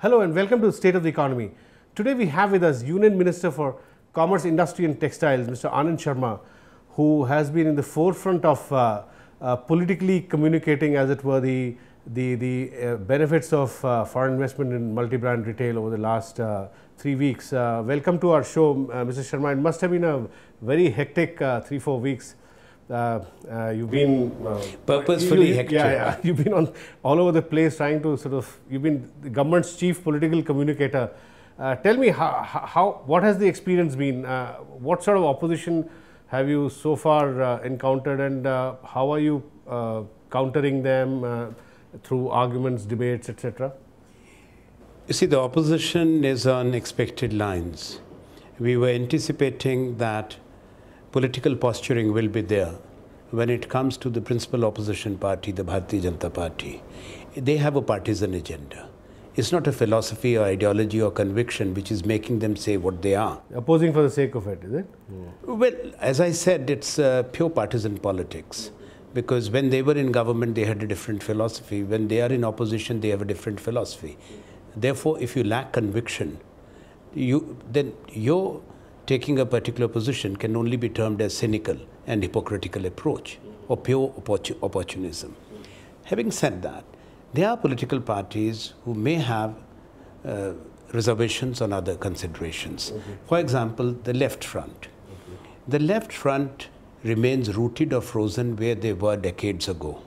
Hello and welcome to State of the Economy. Today we have with us Union Minister for Commerce, Industry and Textiles, Mr. Anand Sharma, who has been in the forefront of politically communicating, as it were, the benefits of foreign investment in multi-brand retail over the last 3 weeks. Welcome to our show, Mr. Sharma. It must have been a very hectic 3-4 weeks. You've been purposefully hectic. Yeah, you've been all over the place trying to you've been the government's chief political communicator. Tell me what has the experience been? What sort of opposition have you so far encountered, and how are you countering them through arguments, debates, etc.? You see, the opposition is on expected lines. We were anticipating that political posturing will be there when it comes to the principal opposition party, the Bharatiya Janata Party. They have a partisan agenda. It's not a philosophy or ideology or conviction which is making them say what they are. Opposing for the sake of it, is it? Well, as I said, it's pure partisan politics. Because when they were in government, they had a different philosophy. When they are in opposition, they have a different philosophy. Therefore, if you lack conviction, then your taking a particular position can only be termed as cynical and hypocritical approach or pure opportunism. Having said that, there are political parties who may have reservations on other considerations. For example, the left front. The left front remains rooted or frozen where they were decades ago.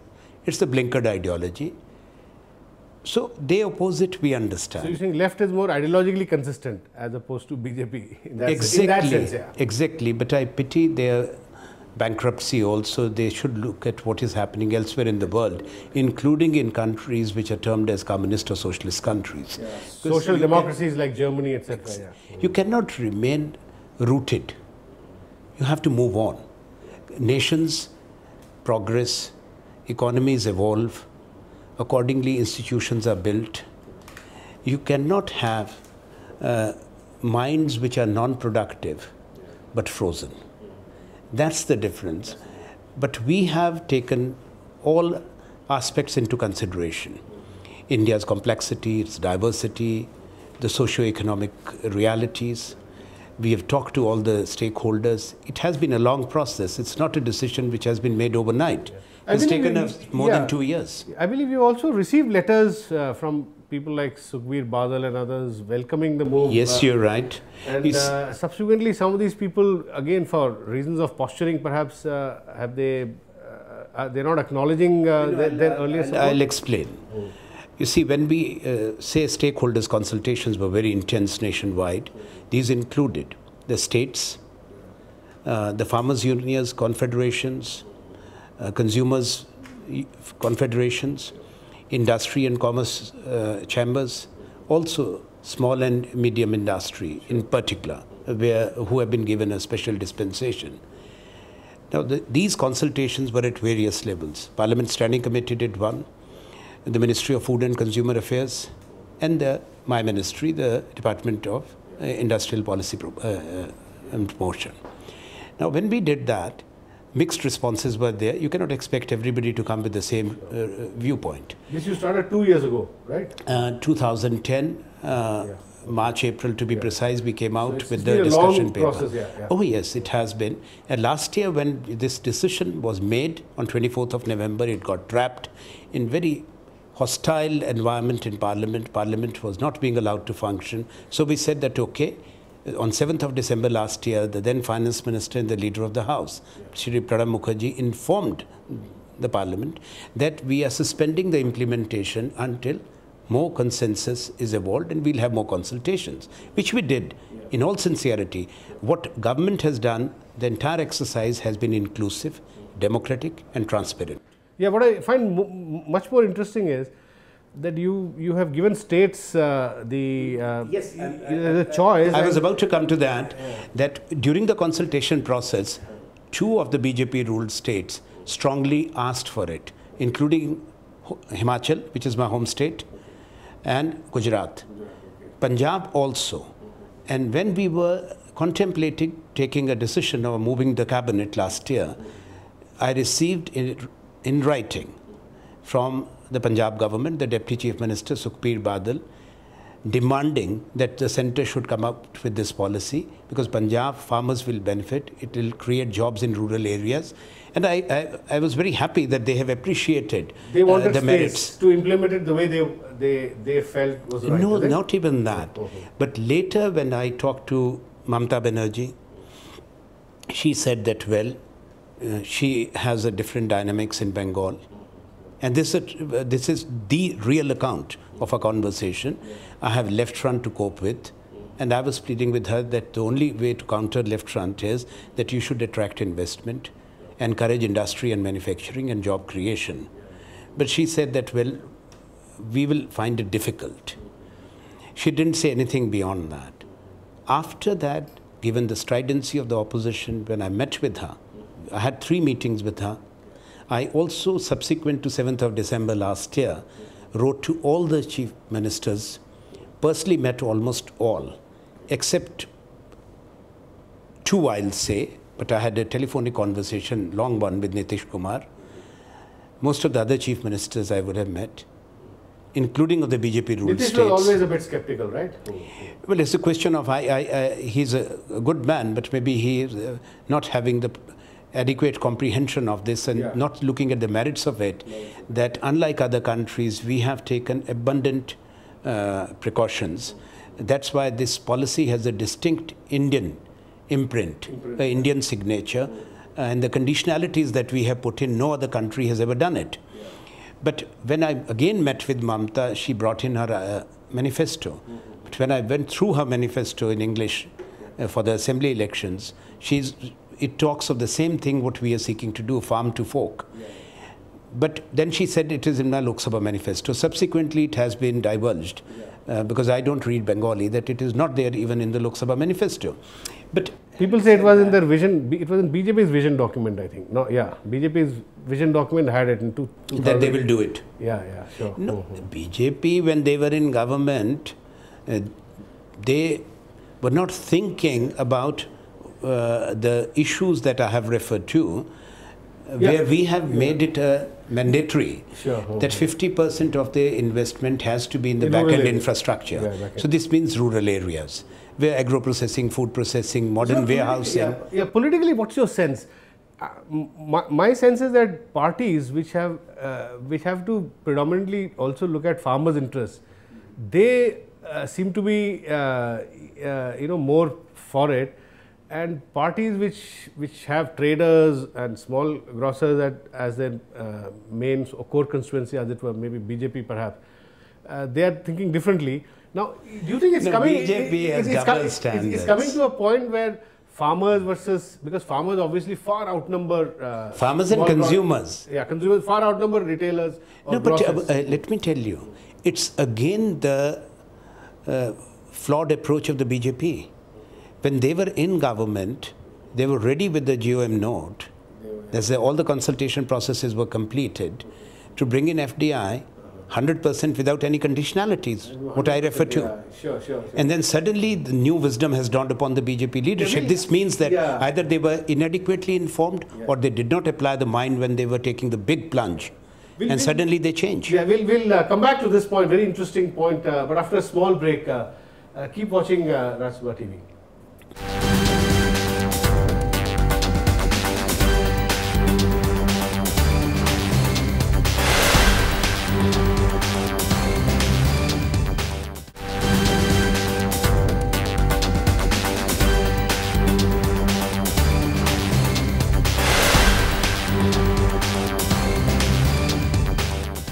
It's the blinkered ideology. So they oppose it, we understand. So you think left is more ideologically consistent as opposed to BJP? Exactly, in that sense, yeah. Exactly. But I pity their bankruptcy also. They should look at what is happening elsewhere in the world, including in countries which are termed as communist or socialist countries. Yeah. Social democracies like Germany, etc. Yeah. You cannot remain rooted. You have to move on. Nations progress, economies evolve. Accordingly, institutions are built. You cannot have minds which are non-productive but frozen. That's the difference. But we have taken all aspects into consideration. India's complexity, its diversity, the socio-economic realities. We have talked to all the stakeholders. It has been a long process. It's not a decision which has been made overnight. It's taken us more than 2 years. I believe you also received letters from people like Sukhbir Badal and others welcoming the move. Yes, you're right. And subsequently, some of these people, again for reasons of posturing, perhaps they're not acknowledging their earlier support? I'll explain. You see, when we say stakeholders consultations were very intense nationwide, these included the states, the farmers' unions, confederations, consumers' confederations, industry and commerce chambers, also small and medium industry in particular, who have been given a special dispensation. Now, these consultations were at various levels. Parliament Standing Committee did one, the Ministry of Food and Consumer Affairs, and my ministry, the Department of Industrial Policy and Promotion. Now, when we did that, mixed responses were there. You cannot expect everybody to come with the same viewpoint. This you started 2 years ago, right? 2010, March, April to be precise, we came out so with the discussion paper. Process, yeah. Oh yes, it has been. And last year when this decision was made on 24th of November, it got trapped in very hostile environment in Parliament. Parliament was not being allowed to function. So we said that, okay, on 7th of December last year, the then Finance Minister and the Leader of the House, Shri Pranab Mukherjee, informed the Parliament that we are suspending the implementation until more consensus is evolved and we'll have more consultations, which we did in all sincerity. What government has done, the entire exercise has been inclusive, democratic and transparent. Yeah, what I find much more interesting is that you have given states the choice. I was about to come to that, that during the consultation process, 2 of the BJP ruled states strongly asked for it, including Himachal, which is my home state, and Gujarat. Punjab also. And when we were contemplating taking a decision of moving the cabinet last year, I received in writing from the Punjab government, the Deputy Chief Minister Sukhbir Badal, demanding that the centre should come up with this policy, because Punjab farmers will benefit. It will create jobs in rural areas. And I was very happy that they have appreciated they wanted the merits. to implement it the way they felt was right. No, not even that. But later when I talked to Mamata Banerjee, she said that, well, she has a different dynamics in Bengal. And this is the real account of a conversation. I have left front to cope with. And I was pleading with her that the only way to counter left front is that you should attract investment, encourage industry and manufacturing and job creation. But she said that, well, we will find it difficult. She didn't say anything beyond that. After that, given the stridency of the opposition, when I met with her, I had 3 meetings with her. I also, subsequent to 7th of December last year, wrote to all the chief ministers, personally met almost all, except 2, I'll say, but I had a telephonic conversation, long one, with Nitish Kumar. Most of the other chief ministers I would have met, including of the BJP ruled states. Nitish was always a bit skeptical, right? Well, it's a question of, he's a good man, but maybe he is not having the adequate comprehension of this and not looking at the merits of it, that unlike other countries, we have taken abundant precautions. That's why this policy has a distinct Indian imprint, Indian signature, and the conditionalities that we have put in, no other country has ever done it. But when I again met with Mamata, she brought in her manifesto. But when I went through her manifesto in English for the assembly elections, it talks of the same thing what we are seeking to do, farm to fork. But then she said it is in my Lok Sabha manifesto. Subsequently, it has been divulged, because I don't read Bengali, that it is not there even in the Lok Sabha manifesto. But people say it was in their vision, it was in BJP's vision document, I think. No, BJP's vision document had it in 2000. That they will do it. Yeah, sure. No, BJP, when they were in government, they were not thinking about the issues that I have referred to, where we have made it mandatory that 50% of the investment has to be in the back-end infrastructure. So this means rural areas, where agro-processing, food processing, modern warehousing. Politically, what's your sense? My sense is that parties which have to predominantly also look at farmers' interests, they seem to be more for it. And parties which have traders and small grocers as their main or core constituency, as it were, maybe BJP perhaps, they are thinking differently. Now, do you think it's coming? BJP has double standards. It's coming to a point where farmers because farmers obviously far outnumber farmers and consumers. Consumers far outnumber retailers. No, but let me tell you, it's again the flawed approach of the BJP. When they were in government, they were ready with the GOM note. All the consultation processes were completed to bring in FDI 100% without any conditionalities, what I refer to. Sure. And then suddenly the new wisdom has dawned upon the BJP leadership. This means that either they were inadequately informed or they did not apply the mind when they were taking the big plunge. And suddenly they change. Yeah, we'll come back to this point, very interesting point, but after a small break. Keep watching Raj Sabha TV.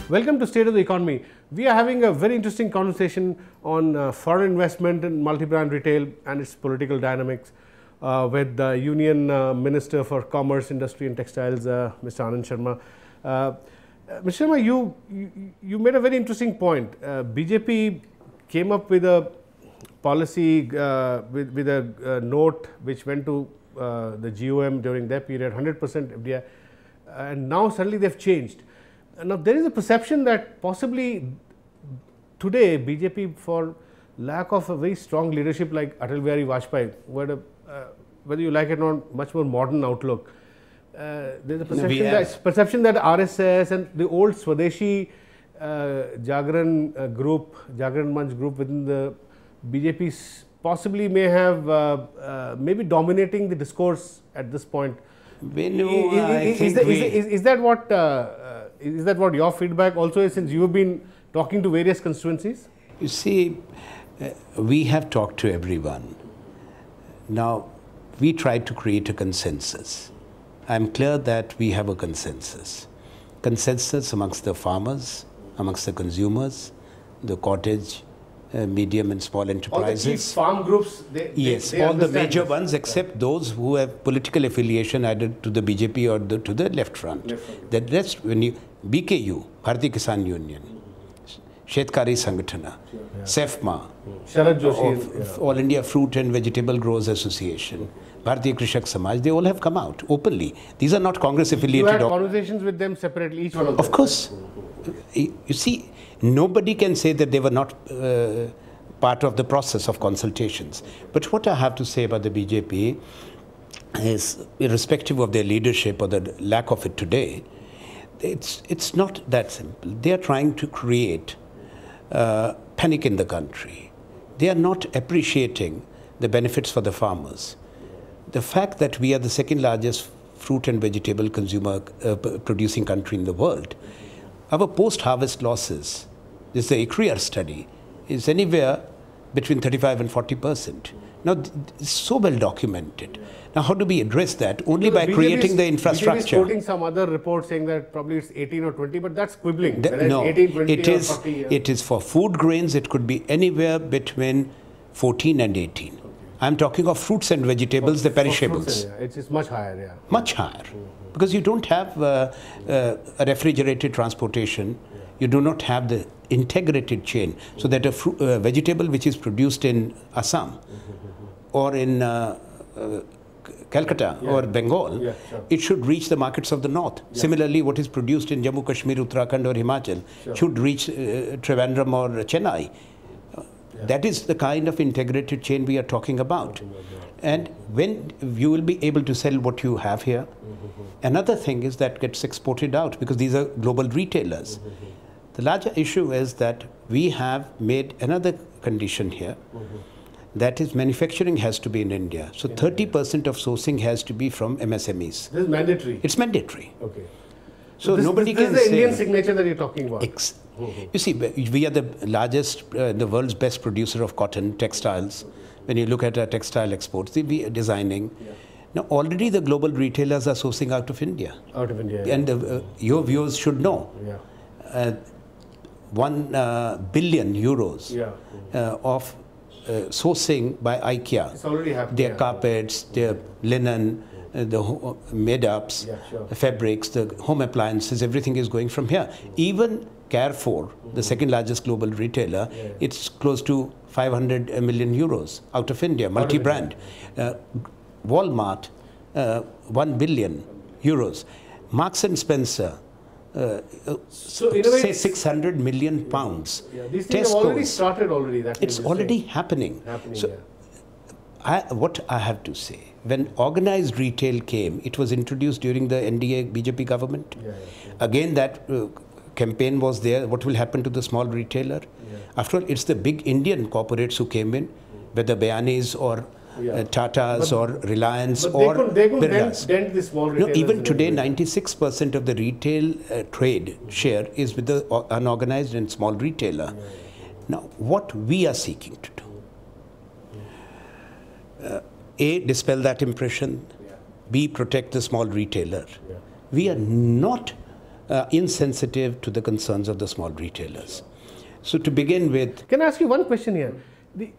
Welcome to State of the Economy. We are having a very interesting conversation on foreign investment in multi-brand retail and its political dynamics with the Union Minister for Commerce, Industry and Textiles, Mr. Anand Sharma. Mr. Sharma, you made a very interesting point. BJP came up with a policy with a note which went to the GOM during their period, 100% FDI, and now suddenly they've changed. Now, there is a perception that possibly today BJP, for lack of a very strong leadership like Atal Bihari Vajpayee, whether you like it or not, much more modern outlook, there is a perception that RSS and the old Swadeshi Jagran group, Jagran Manch group within the BJP possibly may have maybe dominating the discourse at this point. Venu, Is that what your feedback also is, since you have been talking to various constituencies? You see, we have talked to everyone. Now, we tried to create a consensus. I'm clear that we have a consensus. Consensus amongst the farmers, amongst the consumers, the cottage, medium and small enterprises. All the chief farm groups, they all the major this. ones except those who have political affiliation either to the BJP or to the left front. The rest, when you, BKU, Bharatiya Kisan Union, Shetkari Sangatana, SEFMA, Sharad Joshi, All India Fruit and Vegetable Growers Association, Bharatiya Krishak Samaj, they all have come out openly. These are not Congress affiliated. You had conversations with them separately, each one of them? Of course. You see, nobody can say that they were not part of the process of consultations. But what I have to say about the BJP is, irrespective of their leadership or the lack of it today, it's not that simple. They are trying to create panic in the country. They are not appreciating the benefits for the farmers. The fact that we are the second largest fruit and vegetable consumer producing country in the world, our post-harvest losses, this is the ICRIER study, is anywhere between 35 and 40%. Now, it's so well documented. Now, how do we address that? Only by creating the infrastructure. BJP is quoting some other report saying that probably it's 18 or 20, but that's quibbling. No, 18, 20 it is, 40, yeah. it is for food grains, it could be anywhere between 14 and 18. Okay. I'm talking of fruits and vegetables, the perishables. It's much higher, yeah. Much higher. Because you don't have a refrigerated transportation. Yeah. You do not have the integrated chain. So that a vegetable which is produced in Assam or in Calcutta or Bengal, it should reach the markets of the north. Similarly, what is produced in Jammu, Kashmir, Uttarakhand or Himachal should reach Trivandrum or Chennai. That is the kind of integrated chain we are talking about. And when you will be able to sell what you have here, another thing is that gets exported out because these are global retailers. The larger issue is that we have made another condition here. That is, manufacturing has to be in India. So 30% of sourcing has to be from MSMEs. This is mandatory? It's mandatory. Okay. So nobody can say... This is the Indian signature that you're talking about? You see, we are the largest, the world's best producer of cotton, textiles. When you look at our textile exports, we are designing. Now, already the global retailers are sourcing out of India. Out of India, And your viewers should know. 1 billion euros of sourcing by IKEA. It's already happening. Their carpets, their linen, the made-ups, fabrics, the home appliances, everything is going from here. Even Carrefour, the second largest global retailer, it's close to 500 million euros out of India, multi-brand. Walmart, 1 billion euros. Marks and Spencer, say 600 million pounds. These things have already started already. It's already happening. What I have to say, when organized retail came, it was introduced during the NDA BJP government. Again, that campaign was there. What will happen to the small retailer? After all, it's the big Indian corporates who came in, whether Bayanis or Tatas or Reliance or they could dent the small retailers. No, even today, 96% of the retail trade share is with the unorganized and small retailer. Now, what we are seeking to do, A, dispel that impression, B, protect the small retailer. We are not insensitive to the concerns of the small retailers. So to begin with... Can I ask you one question here? The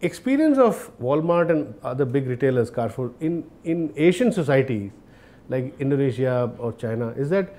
experience of Walmart and other big retailers, Carrefour, in Asian societies like Indonesia or China, is that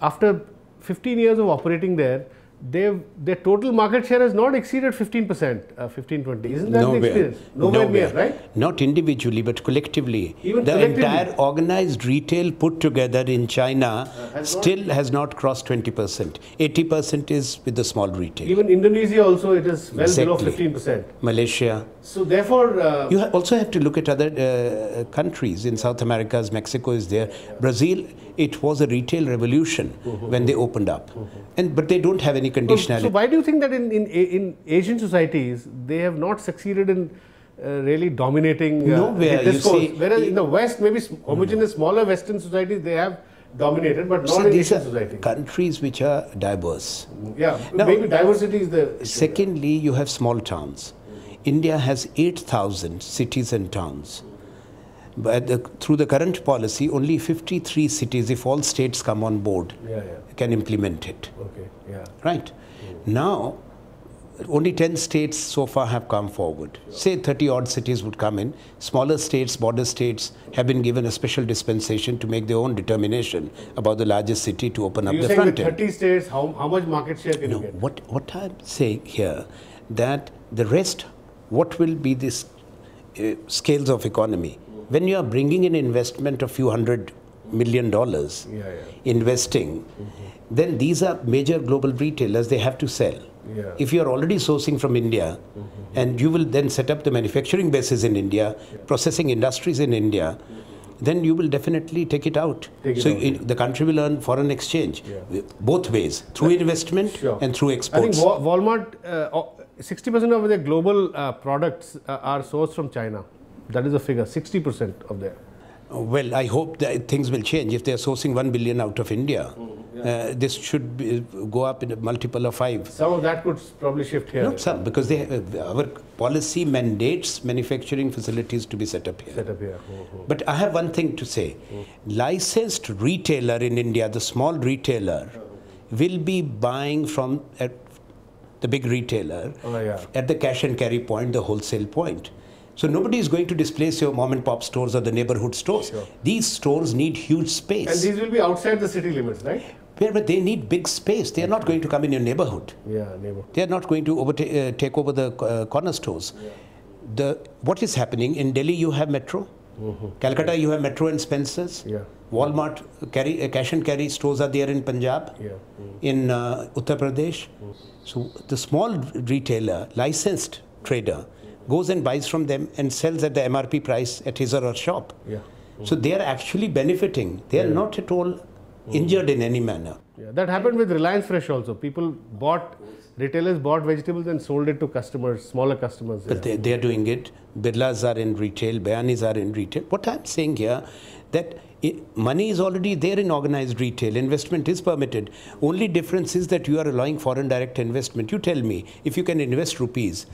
after 15 years of operating there, their total market share has not exceeded 15%, 15-20. Isn't that the experience? Nowhere near, right? Not individually, but collectively. Even the collectively. entire organized retail put together in China has not crossed 20%. 80% is with the small retail. Even Indonesia also, it is well below Exactly. 15%. Malaysia. So therefore, You also have to look at other countries in South America, as Mexico is there. Brazil, it was a retail revolution when they opened up. But they don't have any conditionality. so why do you think that in Asian societies, they have not succeeded in really dominating Nowhere, the you discourse? see, Whereas in the West, maybe homogeneous, smaller Western societies, they have dominated, but not in these Asian are society. countries which are diverse. Yeah, Now, maybe diversity is the issue. Secondly, you have small towns. India has 8,000 cities and towns. But through the current policy, only 53 cities, if all states come on board, can implement it. Okay, yeah. Right? Now, only 10 states so far have come forward. Say 30 odd cities would come in. Smaller states, border states have been given a special dispensation to make their own determination about the largest city to open up the front You're saying end. with 30 states, how much market share can you get? What I'm saying here, that the rest, what will be this scales of economy? When you are bringing in investment of few $100 million, investing, then these are major global retailers, they have to sell. If you are already sourcing from India, and you will then set up the manufacturing bases in India, processing industries in India, then you will definitely take it out. The country will earn foreign exchange, both ways, through investment and through exports. I think Walmart, 60% of their global products are sourced from China. That is a figure, 60% of their. Well, I hope that things will change. If they are sourcing 1 billion out of India, this should go up in a multiple of 5. Some of that could probably shift here. No, some, because our policy mandates manufacturing facilities to be set up here. But I have one thing to say. Licensed retailer in India, the small retailer, will be buying from the big retailer at the cash and carry point, the wholesale point. So nobody is going to displace your mom and pop stores or the neighborhood stores. These stores need huge space. And these will be outside the city limits, right? But they need big space. They are not going to come in your neighborhood. They are not going to take over the corner stores. What is happening in Delhi? You have Metro. Calcutta, you have Metro and Spencer's. Walmart cash and carry stores are there in Punjab, in Uttar Pradesh. So the small retailer, licensed trader, goes and buys from them and sells at the MRP price at his or her shop. So they are actually benefiting. They are not at all injured in any manner. That happened with Reliance Fresh also. Retailers bought vegetables and sold it to customers, smaller customers. But they are doing it. Birlas are in retail, Bayanis are in retail. What I'm saying here, that money is already there in organized retail. Investment is permitted. Only difference is that you are allowing foreign direct investment. You tell me, if you can invest rupees,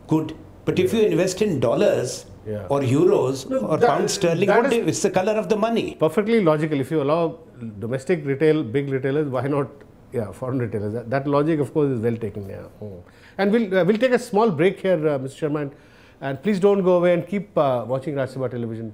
good. But if you invest in dollars or euros or pound sterling, it's the color of the money. Perfectly logical. If you allow domestic retail, big retailers, why not foreign retailers? That logic, of course, is well taken. And we'll take a small break here, Mr. Sharma. And please don't go away and keep watching Rajya Sabha television.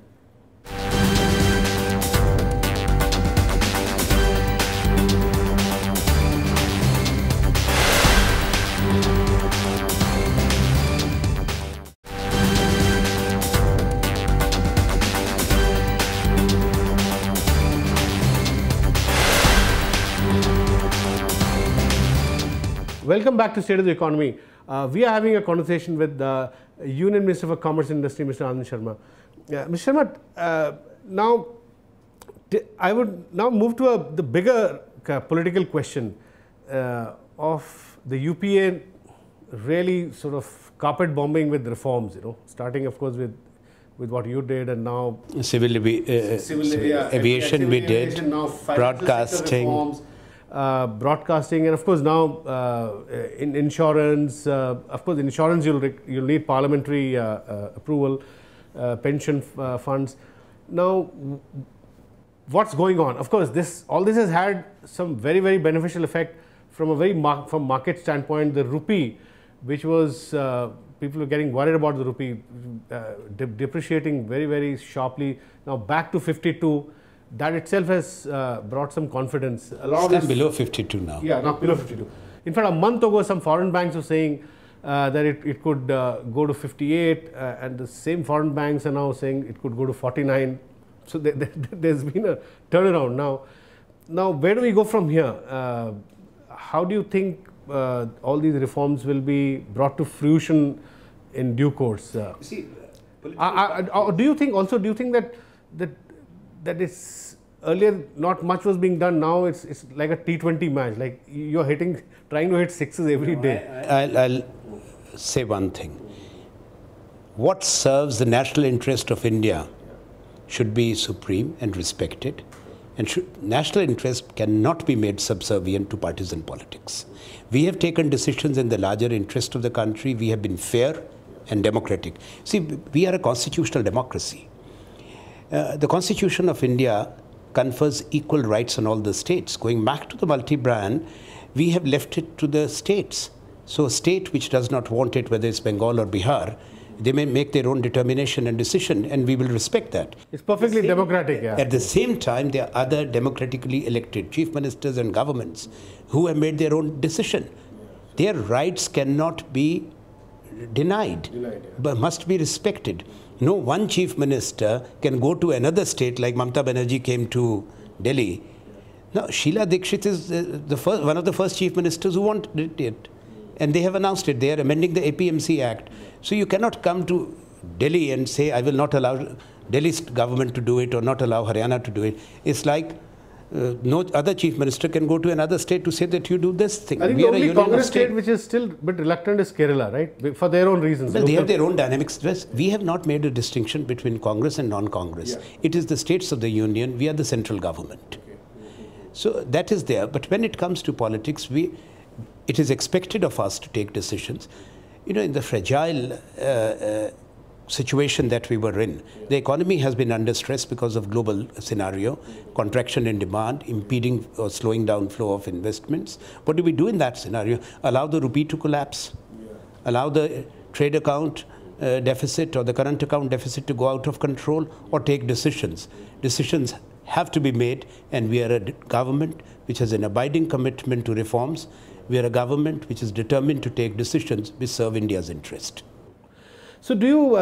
Welcome back to State of the Economy. We are having a conversation with the Union Minister for Commerce and Industry, Mr. Anand Sharma. Mr. Sharma, now I would now move to the bigger political question of the UPA really sort of carpet bombing with reforms, starting of course with what you did, and now civil aviation we did, now broadcasting. Broadcasting, and of course now in insurance, of course insurance you'll need parliamentary approval, pension funds. Now what's going on? Of course all this has had some very, very beneficial effect from a from market standpoint. The rupee, which was people were getting worried about the rupee depreciating very, very sharply, now back to 52. That itself has brought some confidence. It's below 52 now. Yeah, now below 52. In fact, a month ago, some foreign banks were saying that it could go to 58, and the same foreign banks are now saying it could go to 49. So there's been a turnaround now. Where do we go from here? How do you think all these reforms will be brought to fruition in due course? Do you think that it's earlier not much was being done, now it's like a T20 match, like you're trying to hit sixes every day? I'll say one thing. What serves the national interest of India should be supreme and respected, and national interest cannot be made subservient to partisan politics. We have taken decisions in the larger interest of the country. We have been fair and democratic. See, we are a constitutional democracy. The Constitution of India confers equal rights on all the states. Going back to the multi-brand, we have left it to the states. So a state which does not want it, whether it's Bengal or Bihar, they may make their own determination and decision, and we will respect that. It's perfectly democratic. Yeah. At the same time, there are other democratically elected chief ministers and governments who have made their own decision. Their rights cannot be denied, but must be respected. No one chief minister can go to another state, like Mamata Banerjee came to Delhi. Now, Sheila Dikshit is one of the first chief ministers who wanted it. And they have announced it. They are amending the APMC Act. So you cannot come to Delhi and say, I will not allow Delhi's government to do it or not allow Haryana to do it. It's like no other chief minister can go to another state to say that you do this thing. I think the only Congress state which is still a bit reluctant is Kerala, right? For their own reasons. Well, they have their own dynamics. We have not made a distinction between Congress and non-Congress. Yeah. It is the states of the union. We are the central government. Okay. So that is there. But when it comes to politics, it is expected of us to take decisions. You know, in the fragile situation that we were in, the economy has been under stress because of global scenario, contraction in demand, impeding or slowing down flow of investments. What do we do in that scenario? Allow the rupee to collapse, allow the trade account deficit or the current account deficit to go out of control, or take decisions. Decisions have to be made, and we are a government which has an abiding commitment to reforms. We are a government which is determined to take decisions which serve India's interest. So do you,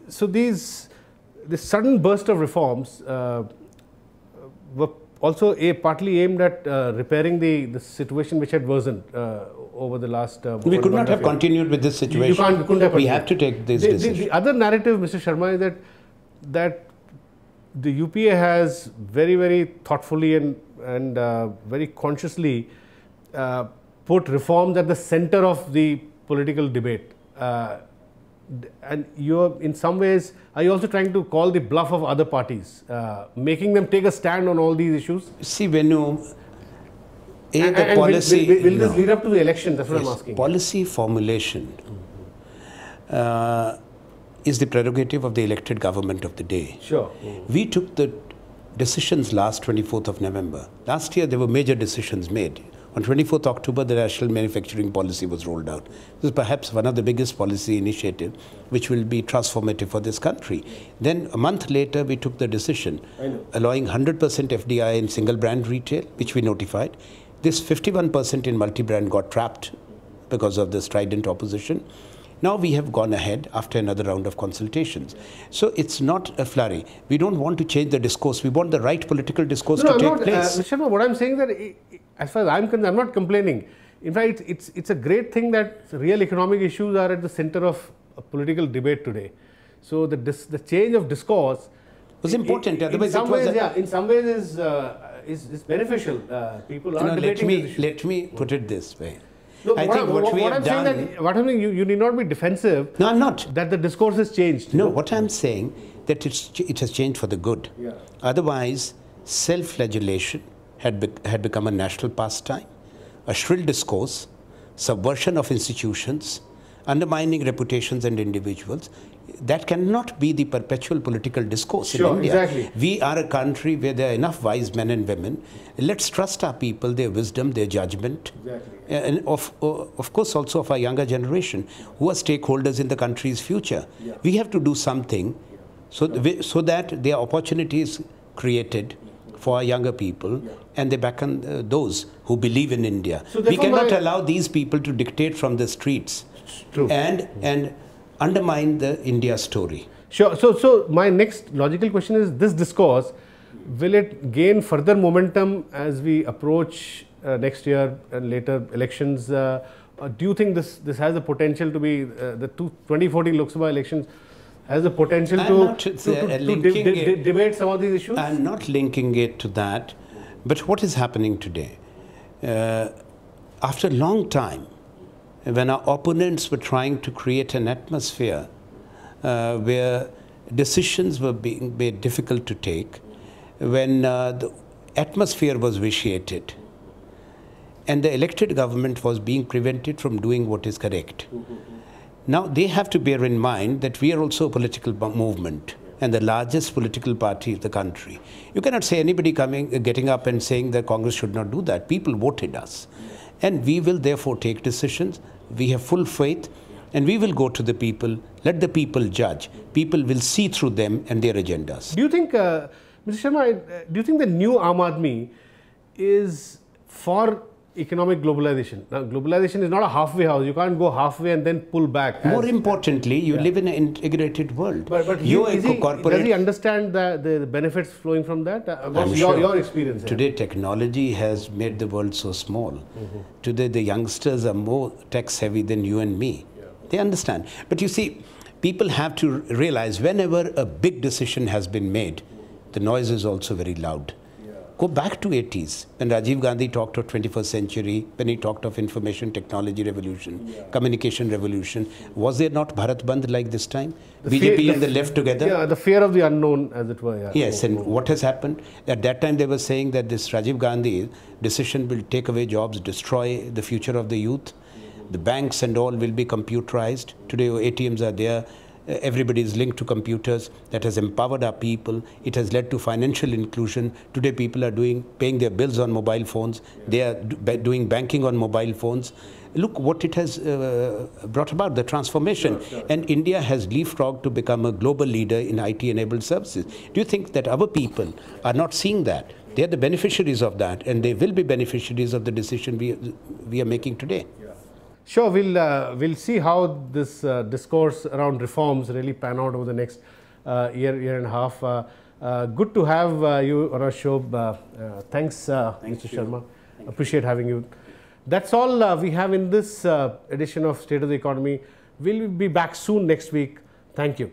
this sudden burst of reforms were also partly aimed at repairing the situation which had worsened over the last... we could not have continued with this situation. We have to take these decisions. The other narrative, Mr. Sharma, is that the UPA has very, very thoughtfully and very consciously put reforms at the center of the political debate. And you're, in some ways, are you also trying to call the bluff of other parties, making them take a stand on all these issues? See, Venu, the policy... Will this lead up to the election? That's what I'm asking. Policy formulation is the prerogative of the elected government of the day. Sure. We took the decisions last 24th of November. Last year, there were major decisions made. On 24th October, the National Manufacturing Policy was rolled out. This is perhaps one of the biggest policy initiatives which will be transformative for this country. Then a month later, we took the decision allowing 100% FDI in single brand retail, which we notified. This 51% in multi-brand got trapped because of the strident opposition. Now we have gone ahead after another round of consultations. So it's not a flurry. We don't want to change the discourse. We want the right political discourse to take place. Mr. Sharma, what I'm saying that, as far as I'm concerned, I'm not complaining. In fact, it's a great thing that real economic issues are at the center of a political debate today. So the change of discourse was important. In some ways is beneficial. People are debating these issues. Let me put it this way. No, what I'm saying, you need not be defensive. No, I'm not. That the discourse has changed. No, what I'm saying that it has changed for the good. Yeah. Otherwise, self-flagellation had become a national pastime, a shrill discourse, subversion of institutions, undermining reputations and individuals. That cannot be the perpetual political discourse in India. Exactly. We are a country where there are enough wise men and women. Let's trust our people, their wisdom, their judgment. Exactly. And of course also of our younger generation who are stakeholders in the country's future. Yeah. We have to do something so that there are opportunities created for our younger people, and they back on those who believe in India. So we cannot allow these people to dictate from the streets and undermine the India story. Sure. So my next logical question is, this discourse, will it gain further momentum as we approach next year and later elections? Do you think this has the potential to be the 2014 Lok Sabha elections has the potential to debate some of these issues? I'm not linking it to that. But what is happening today? After a long time, when our opponents were trying to create an atmosphere where decisions were being made difficult to take, when the atmosphere was vitiated, and the elected government was being prevented from doing what is correct. Now, they have to bear in mind that we are also a political movement and the largest political party of the country. You cannot say anybody getting up and saying that Congress should not do that. People voted us. And we will therefore take decisions. We have full faith, and we will go to the people. Let the people judge. People will see through them and their agendas. Do you think, Mr. Sharma, do you think the new Aam Aadmi is for economic globalization? Now, globalization is not a halfway house. You can't go halfway and then pull back. More importantly, you live in an integrated world. But does he understand the benefits flowing from that? What's your experience? Today, technology has made the world so small. Today, the youngsters are more tech-savvy than you and me. They understand. But you see, people have to realize whenever a big decision has been made, the noise is also very loud. Go back to 80s, when Rajiv Gandhi talked of 21st century, when he talked of information technology revolution, communication revolution. Was there not Bharat Bandh like this time? BJP and the left together? Yeah, the fear of the unknown, as it were. Yes, and what has happened? At that time, they were saying that this Rajiv Gandhi decision will take away jobs, destroy the future of the youth. The banks and all will be computerized. Today, ATMs are there. Everybody is linked to computers. That has empowered our people. It has led to financial inclusion. Today people are paying their bills on mobile phones. They are doing banking on mobile phones. Look what it has brought about, the transformation. And India has leapfrogged to become a global leader in IT-enabled services. Do you think that our people are not seeing that? They are the beneficiaries of that, and they will be beneficiaries of the decision we are making today. Sure, we'll see how this discourse around reforms really pan out over the next year and a half. Good to have you on our show. Thanks, Mr. Sharma. Appreciate having you. That's all we have in this edition of State of the Economy. We'll be back soon next week. Thank you.